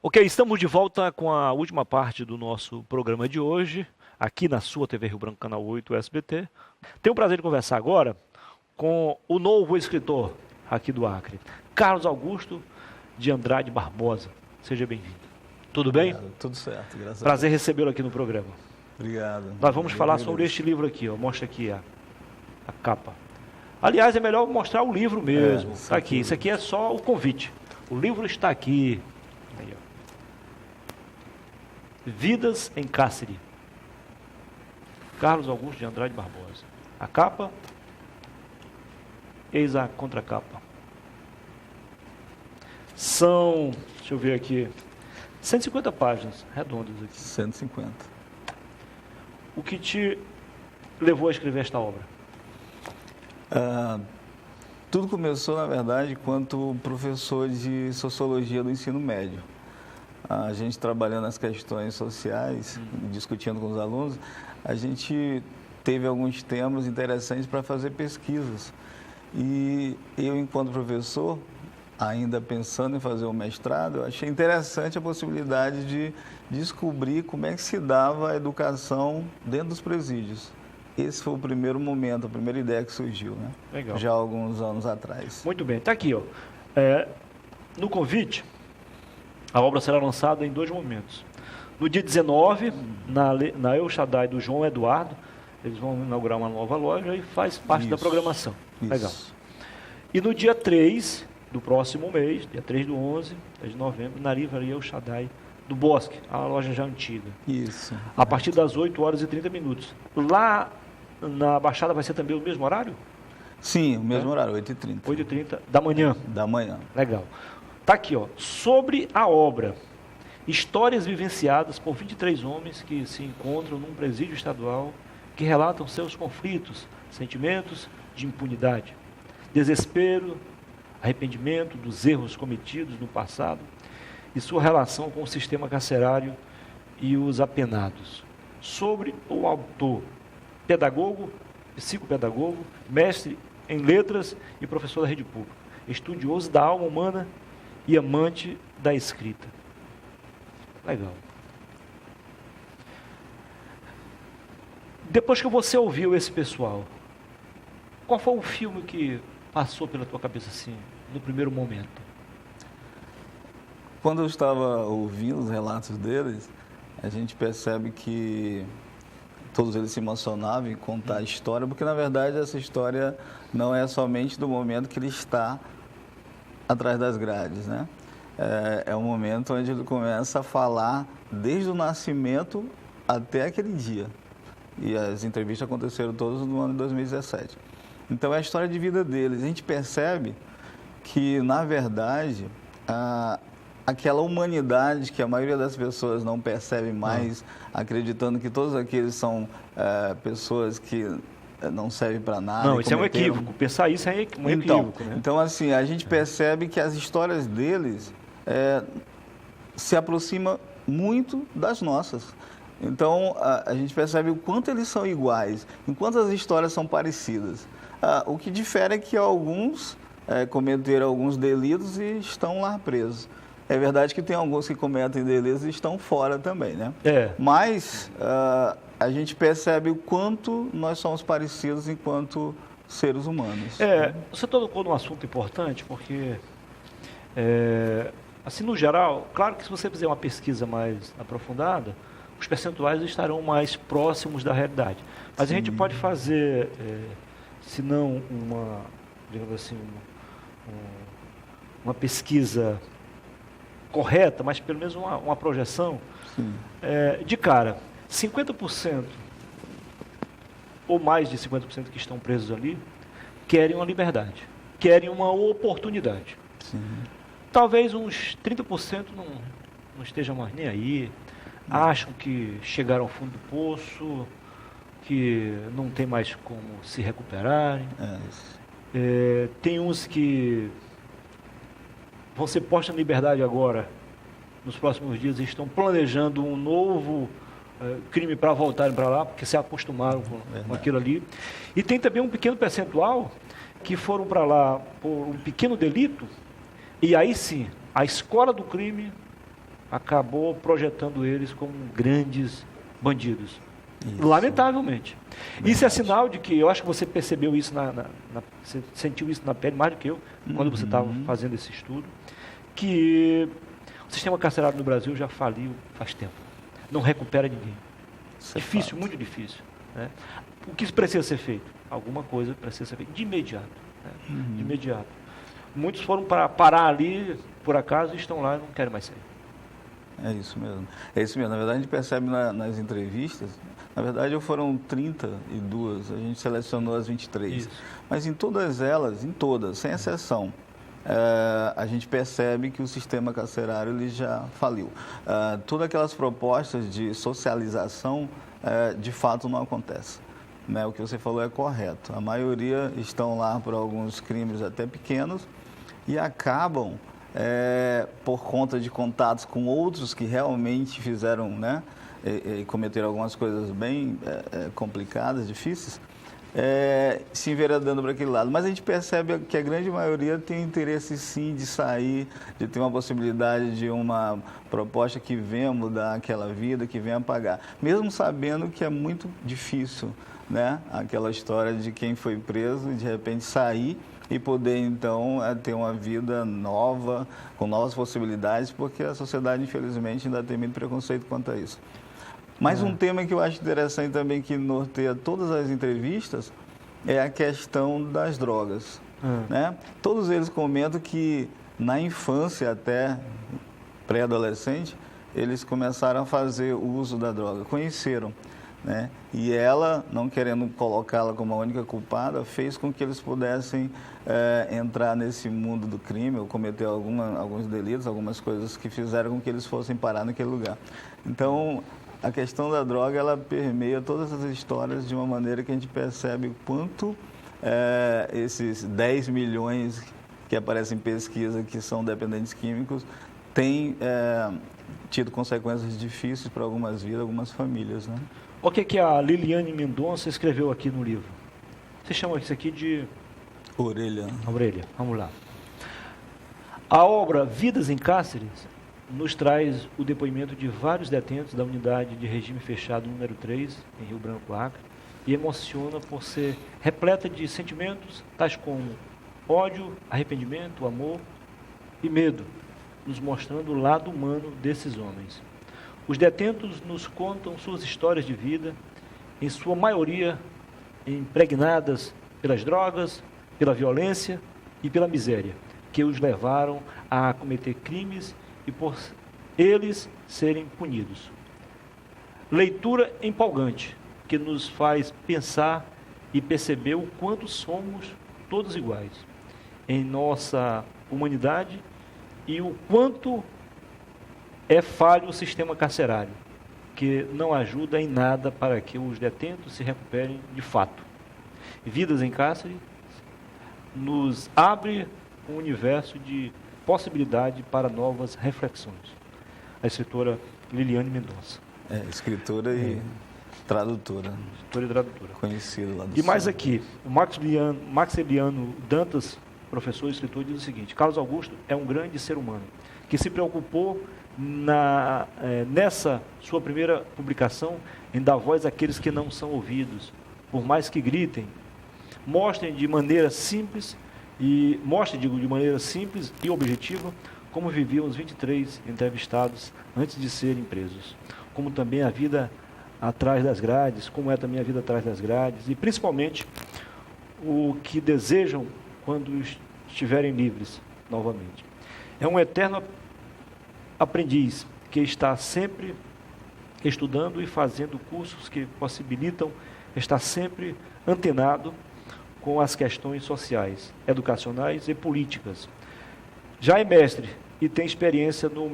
Ok, estamos de volta com a última parte do nosso programa de hoje, aqui na sua TV Rio Branco, Canal 8 SBT. Tenho o prazer de conversar agora com o novo escritor aqui do Acre, Carlos Augusto de Andrade Barbosa. Seja bem-vindo. Tudo bem? Obrigado, tudo certo, graças a Deus. Prazer recebê-lo aqui no programa. Obrigado. Nós vamos falar sobre este livro aqui, ó. Mostra aqui a capa. Aliás, é melhor mostrar o livro mesmo. Está aqui. Isso aqui é só o convite. O livro está aqui. Aí, ó. Vidas em Cárcere. Carlos Augusto de Andrade Barbosa. A capa. Eis a contracapa. São, deixa eu ver aqui, 150 páginas redondas aqui. 150. O que te levou a escrever esta obra? Tudo começou, na verdade, quanto professor de Sociologia do ensino médio. A gente trabalhando nas questões sociais, discutindo com os alunos, a gente teve alguns temas interessantes para fazer pesquisas. E eu, enquanto professor, ainda pensando em fazer o mestrado, eu achei interessante a possibilidade de descobrir como é que se dava a educação dentro dos presídios. Esse foi o primeiro momento, a primeira ideia que surgiu, né? Legal. Já há alguns anos atrás. Muito bem, está aqui, ó. No convite, a obra será lançada em 2 momentos. No dia 19, na El Shaddai do João Eduardo, eles vão inaugurar uma nova loja e faz parte da programação. Legal. E no dia 3 do próximo mês, dia 3/11, 3 de novembro, na livraria El Shaddai do Bosque, a loja já antiga. Isso. A partir das 8h30. Lá na Baixada vai ser também o mesmo horário? Sim, o mesmo horário, 8h30. 8h30 da manhã. Da manhã. Legal. Está aqui, ó. Sobre a obra. Histórias vivenciadas por 23 homens que se encontram num presídio estadual, que relatam seus conflitos, sentimentos de impunidade, desespero, arrependimento dos erros cometidos no passado e sua relação com o sistema carcerário e os apenados. Sobre o autor, pedagogo, psicopedagogo, mestre em letras e professor da rede pública, estudioso da alma humana e amante da escrita. Legal. Depois que você ouviu esse pessoal, qual foi o filme que passou pela tua cabeça assim, no primeiro momento? Quando eu estava ouvindo os relatos deles, a gente percebe que todos eles se emocionavam em contar a história, porque na verdade essa história não é somente do momento que ele está atrás das grades, né? É um momento onde ele começa a falar desde o nascimento até aquele dia. E as entrevistas aconteceram todas no ano de 2017. Então é a história de vida deles. A gente percebe que, na verdade, aquela humanidade que a maioria das pessoas não percebe mais, acreditando que todos aqueles são pessoas que não servem para nada. Não, isso é um equívoco. Pensar isso é um equívoco, né? Então, assim, a gente percebe que as histórias deles se aproximam muito das nossas. Então, a gente percebe o quanto eles são iguais, enquanto as histórias são parecidas. O que difere é que alguns cometeram alguns delitos e estão lá presos. É verdade que tem alguns que cometem delitos e estão fora também, né? Mas a gente percebe o quanto nós somos parecidos enquanto seres humanos. Você tocou num assunto importante, porque, assim, no geral, claro que se você fizer uma pesquisa mais aprofundada, os percentuais estarão mais próximos da realidade. Mas a gente pode fazer, se não digamos assim, uma pesquisa correta, mas pelo menos uma projeção, de cara, 50% ou mais de 50% que estão presos ali querem uma liberdade, querem uma oportunidade. Talvez uns 30% não estejam mais nem aí, acham que chegaram ao fundo do poço, que não tem mais como se recuperarem. Tem uns que vão ser postos em liberdade agora, nos próximos dias, e estão planejando um novo crime para voltarem para lá, porque se acostumaram com aquilo ali. E tem também um pequeno percentual que foram para lá por um pequeno delito, e aí sim, a escola do crime acabou projetando eles como grandes bandidos. Isso. Lamentavelmente. Isso é sinal de que, eu acho que você percebeu isso, você sentiu isso na pele mais do que eu, quando você estava fazendo esse estudo, que o sistema carcerário no Brasil já faliu faz tempo. Não recupera ninguém. Difícil, muito difícil. Né? O que precisa ser feito? Alguma coisa precisa ser feita de imediato. Né? De imediato. Muitos foram para parar ali, por acaso, e estão lá e não querem mais sair. É isso mesmo. É isso mesmo. Na verdade, a gente percebe nas entrevistas, na verdade, foram 32, a gente selecionou as 23. Isso. Mas em todas elas, sem exceção, a gente percebe que o sistema carcerário ele já faliu. Todas aquelas propostas de socialização, de fato, não acontecem. Né? O que você falou é correto. A maioria estão lá por alguns crimes até pequenos e acabam, por conta de contatos com outros que realmente fizeram, né, e cometeram algumas coisas bem complicadas, difíceis, se enveredando para aquele lado. Mas a gente percebe que a grande maioria tem interesse, sim, de sair, de ter uma possibilidade de uma proposta que venha mudar aquela vida, que venha pagar. Mesmo sabendo que é muito difícil, né? Aquela história de quem foi preso e de repente sair e poder, então, ter uma vida nova, com novas possibilidades, porque a sociedade, infelizmente, ainda tem muito preconceito quanto a isso. Mas um tema que eu acho interessante também, que norteia todas as entrevistas, é a questão das drogas. Né? Todos eles comentam que na infância, até pré-adolescente, eles começaram a fazer o uso da droga, conheceram. Né? E ela, não querendo colocá-la como a única culpada, fez com que eles pudessem entrar nesse mundo do crime ou cometer alguns delitos, algumas coisas que fizeram com que eles fossem parar naquele lugar. Então, a questão da droga, ela permeia todas essas histórias de uma maneira que a gente percebe o quanto esses 10 milhões que aparecem em pesquisa que são dependentes químicos têm tido consequências difíceis para algumas vidas, algumas famílias. Né? O que a Liliane Mendonça escreveu aqui no livro? Você chama isso aqui de... Orelha. Orelha, vamos lá. A obra Vidas em Cárceres nos traz o depoimento de vários detentos da unidade de regime fechado número 3, em Rio Branco, Acre, e emociona por ser repleta de sentimentos tais como ódio, arrependimento, amor e medo, nos mostrando o lado humano desses homens. Os detentos nos contam suas histórias de vida, em sua maioria impregnadas pelas drogas, pela violência e pela miséria, que os levaram a cometer crimes e por eles serem punidos. Leitura empolgante, que nos faz pensar e perceber o quanto somos todos iguais em nossa humanidade e o quanto é falho o sistema carcerário, que não ajuda em nada para que os detentos se recuperem de fato. Vidas em Cárcere nos abre um universo de possibilidade para novas reflexões. A escritora Liliane Mendonça. Escritora e tradutora. Escritora e tradutora. Conhecida lá do E mais aqui, o Maximiliano Dantas, professor e escritor, diz o seguinte: Carlos Augusto é um grande ser humano que se preocupou nessa sua primeira publicação em dar voz àqueles que não são ouvidos, por mais que gritem, mostrem de maneira simples e objetiva como viviam os 23 entrevistados antes de serem presos, como também a vida atrás das grades, como é também a vida atrás das grades, e principalmente o que desejam quando estiverem livres novamente. É um eterno aprendiz que está sempre estudando e fazendo cursos que possibilitam estar sempre antenado com as questões sociais, educacionais e políticas. Já é mestre e tem experiência no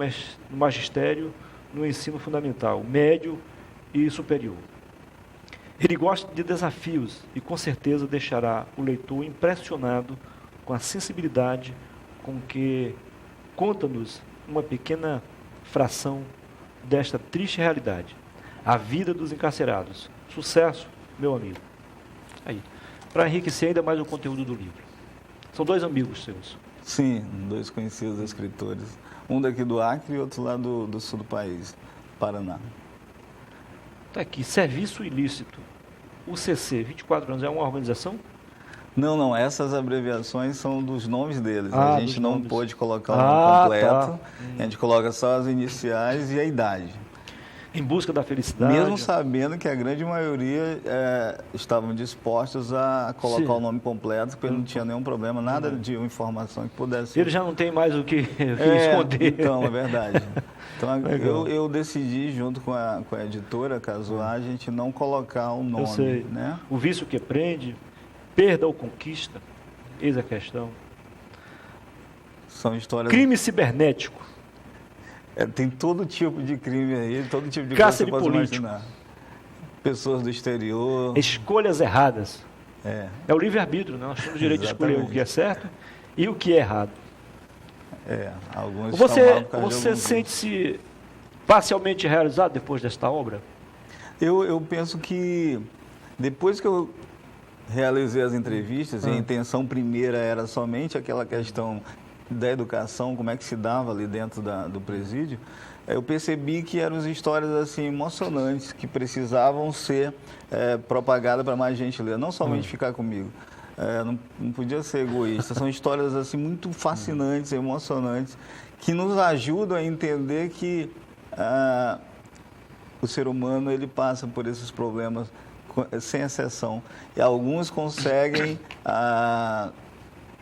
magistério, no ensino fundamental, médio e superior. Ele gosta de desafios e com certeza deixará o leitor impressionado com a sensibilidade com que conta-nos uma pequena fração desta triste realidade, a vida dos encarcerados. Sucesso, meu amigo. Aí, para enriquecer ainda mais o conteúdo do livro. São dois amigos seus. Sim, dois conhecidos escritores. Um daqui do Acre e outro lá do sul do país, Paraná. Está aqui, serviço ilícito. O CC, 24 anos, é uma organização? Não, essas abreviações são dos nomes deles. Ah, a gente não nomes. pôde colocar o nome completo, Tá. A gente coloca só as iniciais e a idade. Em busca da felicidade. Mesmo sabendo que a grande maioria estavam dispostos a colocar Sim. o nome completo, porque não tinha nenhum problema, nada de uma informação que pudesse... Ele já não tem mais o que esconder. Então, é verdade. Então, eu decidi, junto com a editora Casuar, a gente não colocar o nome. Eu sei. Né? O vício que prende, perda ou conquista, eis a questão. São histórias... Crime cibernético. Tem todo tipo de crime aí, todo tipo de Caça de coisa que você pode político. imaginar. Pessoas do exterior. Escolhas erradas. É É o livre-arbítrio, né? Nós temos o direito de escolher o Exatamente. que é certo e o que é errado. Alguns estão mal por causa de Você algum sente-se parcialmente realizado depois desta obra? Eu penso que depois que eu realizei as entrevistas, e a intenção primeira era somente aquela questão da educação, como é que se dava ali dentro do presídio, eu percebi que eram histórias assim emocionantes, que precisavam ser propagadas para mais gente ler, não somente ficar comigo. Não podia ser egoísta. São histórias assim muito fascinantes, emocionantes, que nos ajudam a entender que o ser humano ele passa por esses problemas sem exceção. E alguns conseguem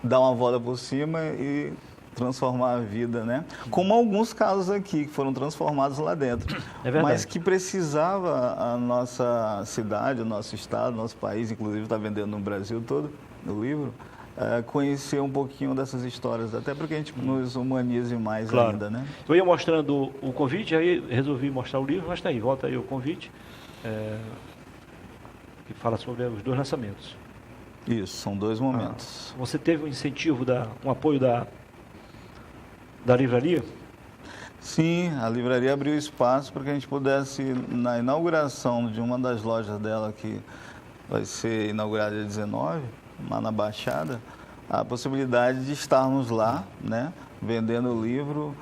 dar uma volta por cima e transformar a vida, né? Como alguns casos aqui que foram transformados lá dentro. É verdade. Mas que precisava a nossa cidade, o nosso estado, o nosso país, inclusive está vendendo no Brasil todo, no livro, conhecer um pouquinho dessas histórias, até porque a gente nos humanize mais ainda, né? Eu ia mostrando o convite, aí resolvi mostrar o livro, mas está aí, volta aí o convite, que fala sobre os dois lançamentos. Isso, são dois momentos. Você teve um incentivo, um apoio da livraria? Sim, a livraria abriu espaço para que a gente pudesse, na inauguração de uma das lojas dela, que vai ser inaugurada dia 19, lá na Baixada, a possibilidade de estarmos lá, né, vendendo o livro,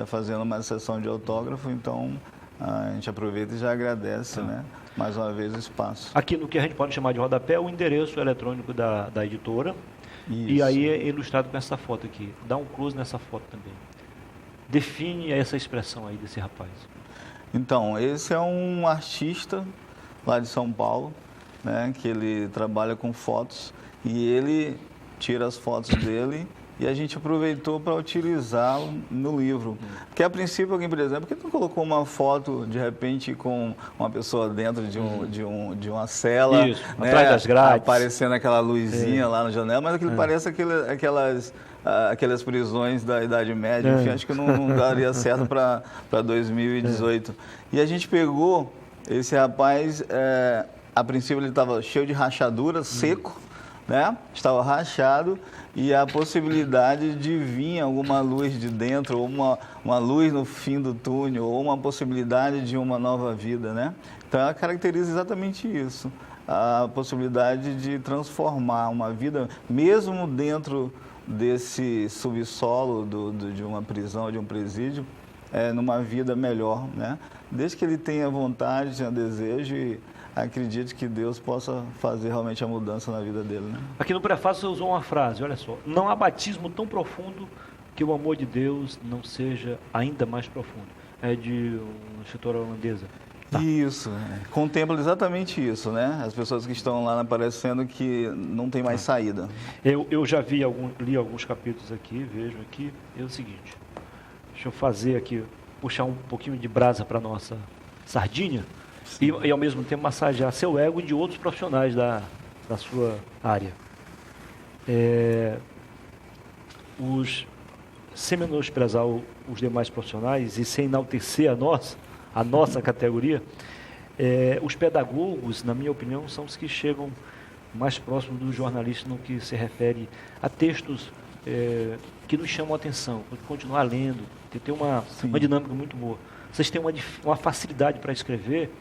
fazendo uma sessão de autógrafo. Então, a gente aproveita e já agradece, né, mais uma vez o espaço. Aqui no que a gente pode chamar de rodapé, o endereço eletrônico da editora. Isso. E aí é ilustrado com essa foto aqui. Dá um close nessa foto também. Define essa expressão aí desse rapaz. Então, esse é um artista lá de São Paulo, né, que ele trabalha com fotos e ele tira as fotos dele e a gente aproveitou para utilizá-lo no livro. Porque a princípio alguém, por exemplo, por que não colocou uma foto de repente com uma pessoa dentro de uma cela, Isso, né, atrás das grades, aparecendo aquela luzinha lá na janela, mas aquilo parece aquelas prisões da Idade Média, enfim, acho que não daria certo para 2018. E a gente pegou esse rapaz, a princípio ele estava cheio de rachadura, seco, né? Estava rachado, e a possibilidade de vir alguma luz de dentro, ou uma luz no fim do túnel, ou uma possibilidade de uma nova vida, né? Então ela caracteriza exatamente isso, a possibilidade de transformar uma vida, mesmo dentro desse subsolo de uma prisão, de um presídio, numa vida melhor, né? Desde que ele tenha vontade, tenha desejo e acredite que Deus possa fazer realmente a mudança na vida dele, né? Aqui no prefácio você usou uma frase, olha só. Não há batismo tão profundo que o amor de Deus não seja ainda mais profundo. É de uma escritora holandesa. Tá. Isso, contempla exatamente isso, né? As pessoas que estão lá aparecendo que não tem mais saída. Eu já li alguns capítulos aqui, vejo aqui, é o seguinte, deixa eu fazer aqui, puxar um pouquinho de brasa para a nossa sardinha e ao mesmo tempo massagear seu ego e de outros profissionais da sua área. Sem menosprezar os demais profissionais e sem enaltecer a nossa categoria, os pedagogos, na minha opinião, são os que chegam mais próximos do jornalista no que se refere a textos que nos chamam a atenção, continuar lendo, ter uma dinâmica muito boa. vocês têm uma facilidade para escrever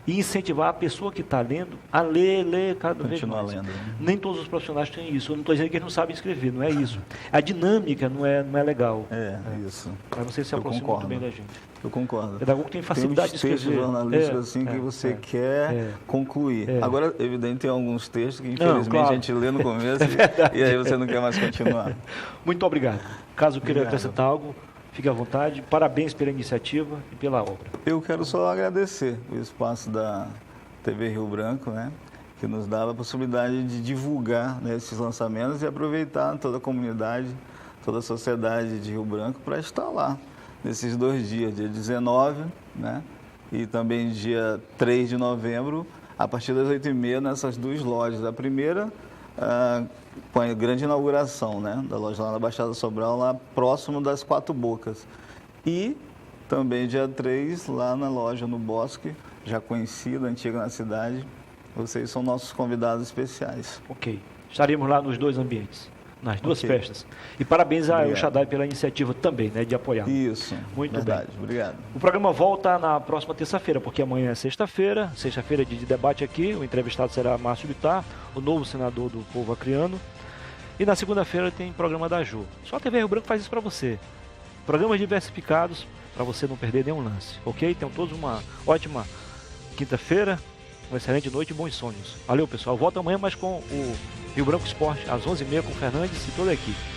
e incentivar a pessoa que está lendo a ler cada vez mais. Lendo, né? Nem todos os profissionais têm isso. Eu não estou dizendo que eles não sabem escrever, não é isso. A dinâmica não é legal. Isso. Mas você se aproxima muito bem da gente. Eu concordo. O pedagogo tem facilidade de escrever. Tem jornalísticos assim que você quer concluir. Agora, evidente, tem alguns textos que infelizmente a gente lê no começo e aí você não quer mais continuar. Muito obrigado. Caso queira acrescentar algo, fique à vontade. Parabéns pela iniciativa e pela obra. Eu quero só agradecer o espaço da TV Rio Branco, né, que nos dá a possibilidade de divulgar, né, esses lançamentos e aproveitar toda a comunidade, toda a sociedade de Rio Branco para estar lá nesses 2 dias, dia 19, né, e também dia 3 de novembro, a partir das 8h30, nessas 2 lojas. A primeira, com a grande inauguração, né, da loja lá na Baixada Sobral, lá próximo das 4 Bocas. E também dia 3, lá na loja no Bosque, já conhecida, antiga na cidade. Vocês são nossos convidados especiais. Ok. Estaremos lá nos 2 ambientes, nas 2 festas. E parabéns ao Shaddai pela iniciativa também, né, de apoiar. Isso. Muito verdade. bem. Obrigado. O programa volta na próxima terça-feira, porque amanhã é sexta-feira de debate aqui. O entrevistado será Márcio Bittar, o novo senador do povo acreano. E na segunda-feira tem programa da Jô. Só a TV Rio Branco faz isso para você. Programas diversificados, para você não perder nenhum lance. Ok? Tenham todos uma ótima quinta-feira, uma excelente noite e bons sonhos. Valeu, pessoal. Volto amanhã, mas com o Rio Branco Esporte, às 11h30, com o Fernandes e toda a equipe.